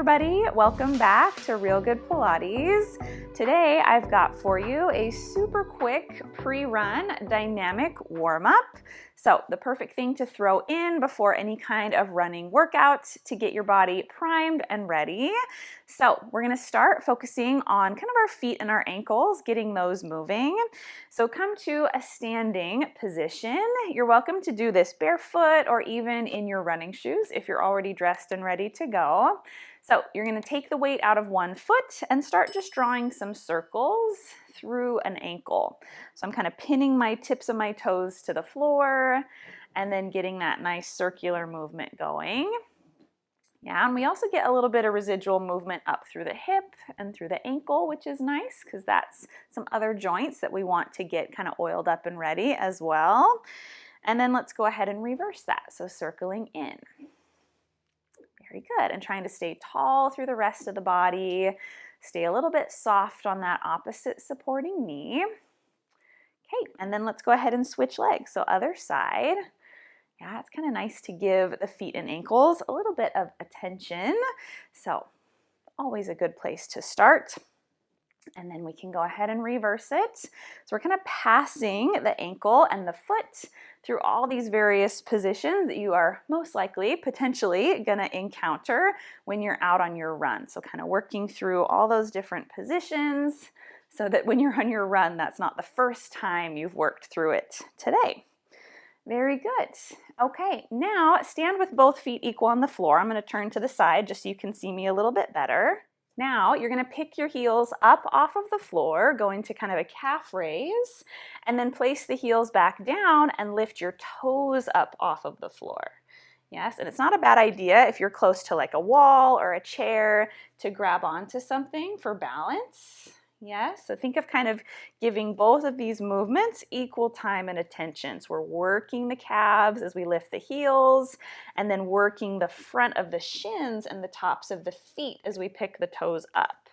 everybody, welcome back to Real Good Pilates. Today I've got for you a super quick pre-run dynamic warm-up. So the perfect thing to throw in before any kind of running workout to get your body primed and ready. So we're going to start focusing on kind of our feet and our ankles, getting those moving. So come to a standing position. You're welcome to do this barefoot or even in your running shoes if you're already dressed and ready to go. So you're going to take the weight out of one foot and start just drawing some circles through an ankle. So I'm kind of pinning my tips of my toes to the floor and then getting that nice circular movement going. Yeah, and we also get a little bit of residual movement up through the hip and through the ankle, which is nice because that's some other joints that we want to get kind of oiled up and ready as well. And then let's go ahead and reverse that. So circling in. Very good. And trying to stay tall through the rest of the body. Stay a little bit soft on that opposite supporting knee. Okay, and then let's go ahead and switch legs. So other side. Yeah, it's kind of nice to give the feet and ankles a little bit of attention. So always a good place to start. And then we can go ahead and reverse it. So we're kind of passing the ankle and the foot through all these various positions that you are most likely, potentially, going to encounter when you're out on your run. So kind of working through all those different positions so that when you're on your run, that's not the first time you've worked through it today. Very good. Okay, now stand with both feet equal on the floor. I'm going to turn to the side just so you can see me a little bit better. Now you're going to pick your heels up off of the floor, going to kind of a calf raise, and then place the heels back down and lift your toes up off of the floor. Yes, and it's not a bad idea if you're close to like a wall or a chair to grab onto something for balance. Yes, so think of kind of giving both of these movements equal time and attention. So we're working the calves as we lift the heels and then working the front of the shins and the tops of the feet as we pick the toes up.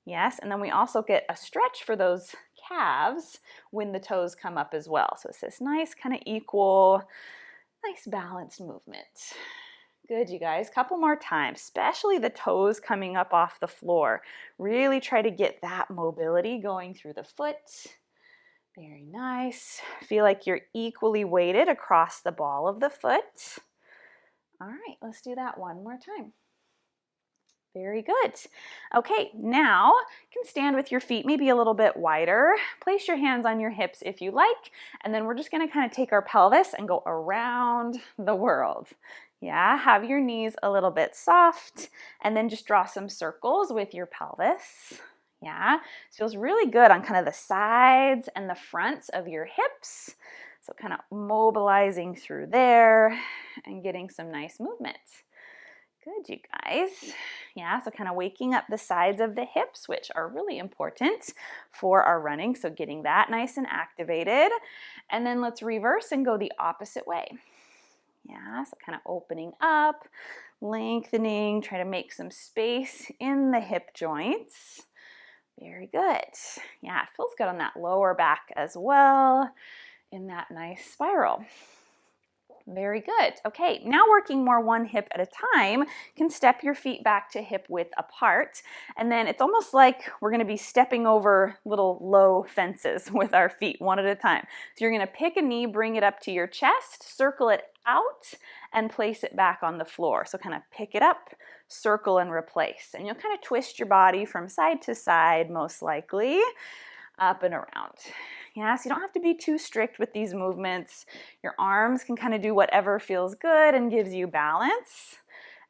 Yes, and then we also get a stretch for those calves when the toes come up as well. So it's this nice kind of equal, nice balanced movement. Good, you guys. Couple more times, especially the toes coming up off the floor. Really try to get that mobility going through the foot. Very nice. Feel like you're equally weighted across the ball of the foot. All right, let's do that one more time. Very good. Okay, now you can stand with your feet maybe a little bit wider. Place your hands on your hips if you like, and then we're just going to kind of take our pelvis and go around the world. Yeah, have your knees a little bit soft, and then just draw some circles with your pelvis. Yeah, it feels really good on kind of the sides and the fronts of your hips. So kind of mobilizing through there and getting some nice movement. Good, you guys. Yeah, so kind of waking up the sides of the hips, which are really important for our running. So getting that nice and activated. And then let's reverse and go the opposite way. Yeah, so kind of opening up, lengthening, try to make some space in the hip joints. Very good. Yeah, it feels good on that lower back as well in that nice spiral. Very good. Okay, now working more one hip at a time, you can step your feet back to hip width apart. And then it's almost like we're going to be stepping over little low fences with our feet one at a time. So you're going to pick a knee, bring it up to your chest, circle it out, and place it back on the floor. So kind of pick it up, circle, and replace. And you'll kind of twist your body from side to side, most likely, up and around. Yeah, so you don't have to be too strict with these movements. Your arms can kind of do whatever feels good and gives you balance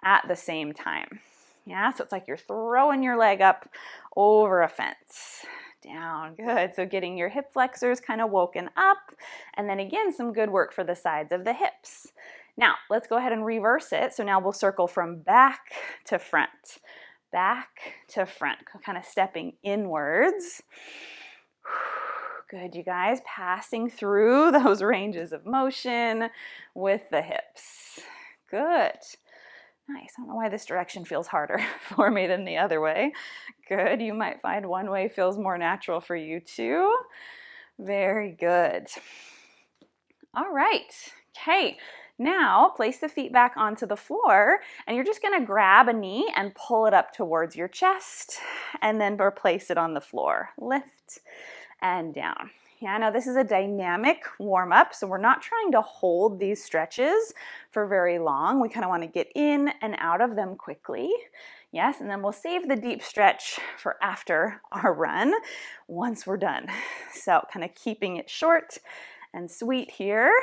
at the same time. Yeah, so it's like you're throwing your leg up over a fence. Down, good. So getting your hip flexors kind of woken up. And then again, some good work for the sides of the hips. Now, let's go ahead and reverse it. So now we'll circle from back to front. Back to front, kind of stepping inwards. Good, you guys. Passing through those ranges of motion with the hips. Good. Nice. I don't know why this direction feels harder for me than the other way. Good. You might find one way feels more natural for you too. Very good. All right. Okay. Now, place the feet back onto the floor, and you're just gonna grab a knee and pull it up towards your chest, and then replace it on the floor. Lift and down. Yeah, now this is a dynamic warm-up, so we're not trying to hold these stretches for very long. We kind of want to get in and out of them quickly. Yes, and then we'll save the deep stretch for after our run once we're done. So kind of keeping it short and sweet here,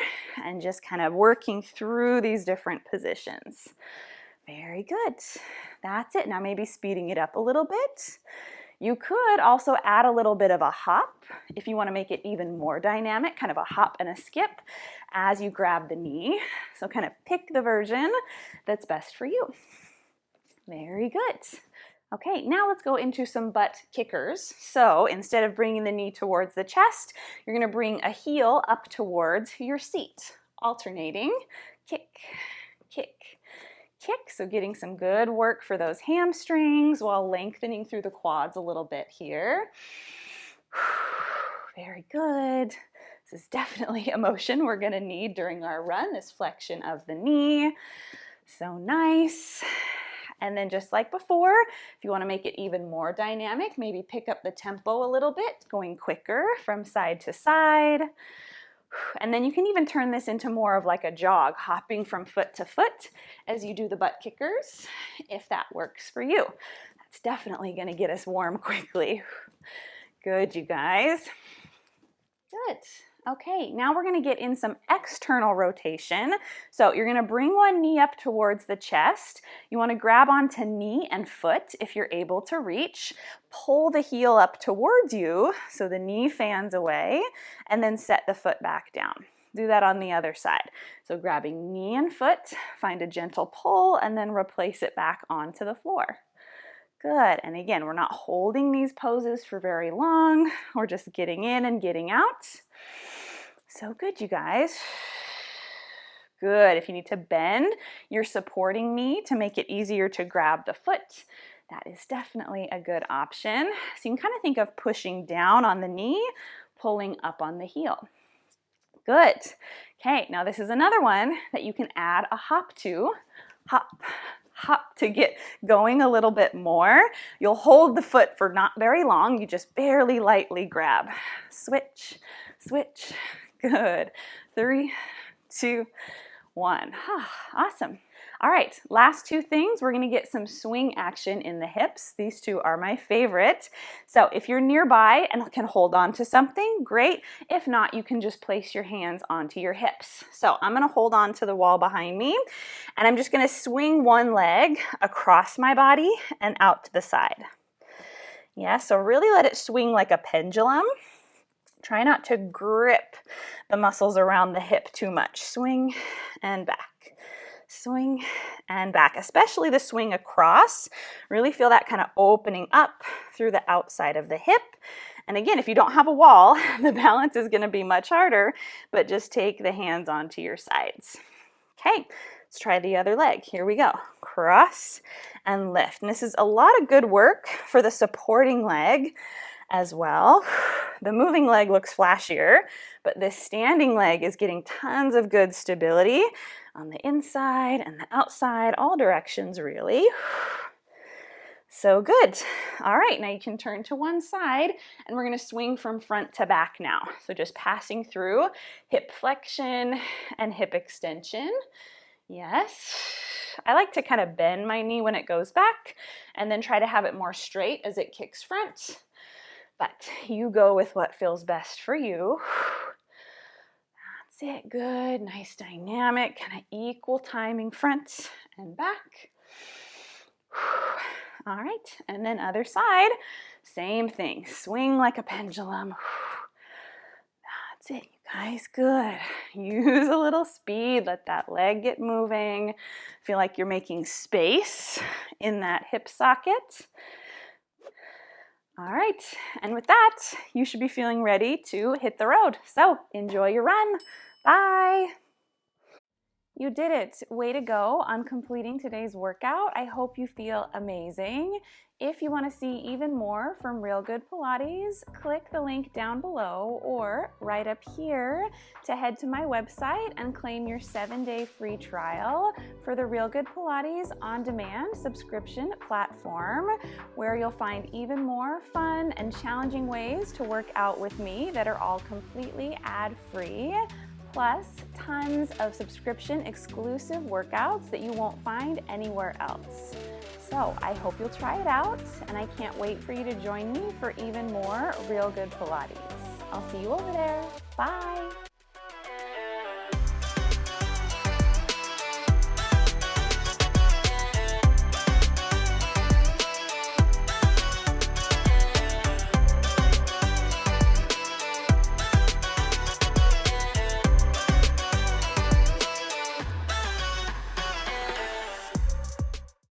and just kind of working through these different positions. Very good. That's it. Now maybe speeding it up a little bit. You could also add a little bit of a hop if you want to make it even more dynamic, kind of a hop and a skip as you grab the knee. So kind of pick the version that's best for you. Very good. Okay, now let's go into some butt kickers. So instead of bringing the knee towards the chest, you're going to bring a heel up towards your seat, alternating kick, kick, kick. So getting some good work for those hamstrings while lengthening through the quads a little bit here. Very good. This is definitely a motion we're going to need during our run, this flexion of the knee. So nice. And then just like before, if you want to make it even more dynamic, maybe pick up the tempo a little bit, going quicker from side to side. And then you can even turn this into more of like a jog, hopping from foot to foot as you do the butt kickers, if that works for you. That's definitely going to get us warm quickly. Good, you guys. Good. Okay, now we're going to get in some external rotation. So you're going to bring one knee up towards the chest. You want to grab onto knee and foot if you're able to reach. Pull the heel up towards you so the knee fans away, and then set the foot back down. Do that on the other side. So grabbing knee and foot, find a gentle pull, and then replace it back onto the floor. Good. And again, we're not holding these poses for very long. We're just getting in and getting out. So good, you guys. Good. If you need to bend your supporting knee to make it easier to grab the foot, that is definitely a good option. So you can kind of think of pushing down on the knee, pulling up on the heel. Good. Okay, now this is another one that you can add a hop to. Hop, hop to get going a little bit more. You'll hold the foot for not very long. You just barely lightly grab. Switch, switch. Good. 3, 2, 1. Awesome. All right, last two things. We're going to get some swing action in the hips. These two are my favorite. So if you're nearby and can hold on to something, great. If not, you can just place your hands onto your hips. So I'm going to hold on to the wall behind me, and I'm just going to swing one leg across my body and out to the side. Yeah, so really let it swing like a pendulum. Try not to grip the muscles around the hip too much. Swing and back. Swing and back, especially the swing across. Really feel that kind of opening up through the outside of the hip. And again, if you don't have a wall, the balance is going to be much harder, but just take the hands onto your sides. Okay, let's try the other leg. Here we go. Cross and lift. And this is a lot of good work for the supporting leg as well. The moving leg looks flashier, but this standing leg is getting tons of good stability on the inside and the outside, all directions really. So good. All right, now you can turn to one side, and we're going to swing from front to back now. So just passing through hip flexion and hip extension. Yes. I like to kind of bend my knee when it goes back and then try to have it more straight as it kicks front. But you go with what feels best for you. That's it. Good. Nice dynamic, kind of equal timing front and back. All right. And then other side, same thing. Swing like a pendulum. That's it, you guys. Good. Use a little speed. Let that leg get moving. Feel like you're making space in that hip socket. All right, and with that, you should be feeling ready to hit the road. So enjoy your run. Bye. You did it. Way to go on completing today's workout. I hope you feel amazing. If you want to see even more from Real Good Pilates, click the link down below or right up here to head to my website and claim your 7-day free trial for the Real Good Pilates on-demand subscription platform, where you'll find even more fun and challenging ways to work out with me that are all completely ad-free. Plus tons of subscription exclusive workouts that you won't find anywhere else. So I hope you'll try it out, and I can't wait for you to join me for even more Real Good Pilates. I'll see you over there. Bye.